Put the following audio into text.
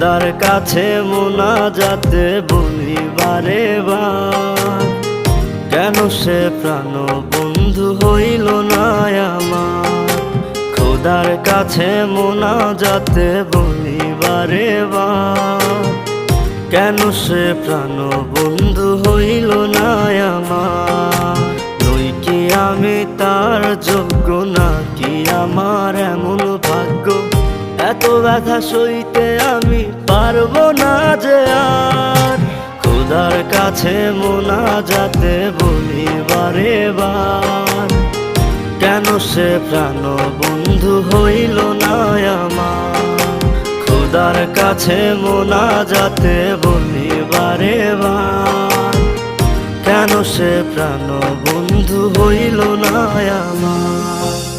খোদার কাছে মোনাজাতে বলি বারে বার, কেন সে প্রাণ বন্ধু হইল না আমার। খোদার কাছে মোনাজাতে বলি বারে বার, কেন সে প্রাণ বন্ধু হইল না আমার। নই কি আমি তার যোগ্য, নাকি আমার এমন ভাগ্য, এত ব্যথা সইতে আমি পারবো না যে আর। খোদার কাছে মোনাজাতে বলি বারে বার, কেন সে প্রাণ বন্ধু হইল না আমার। খোদার কাছে মোনাজাতে বলি বারে বার, কেন সে প্রাণ বন্ধু হইল না আমার।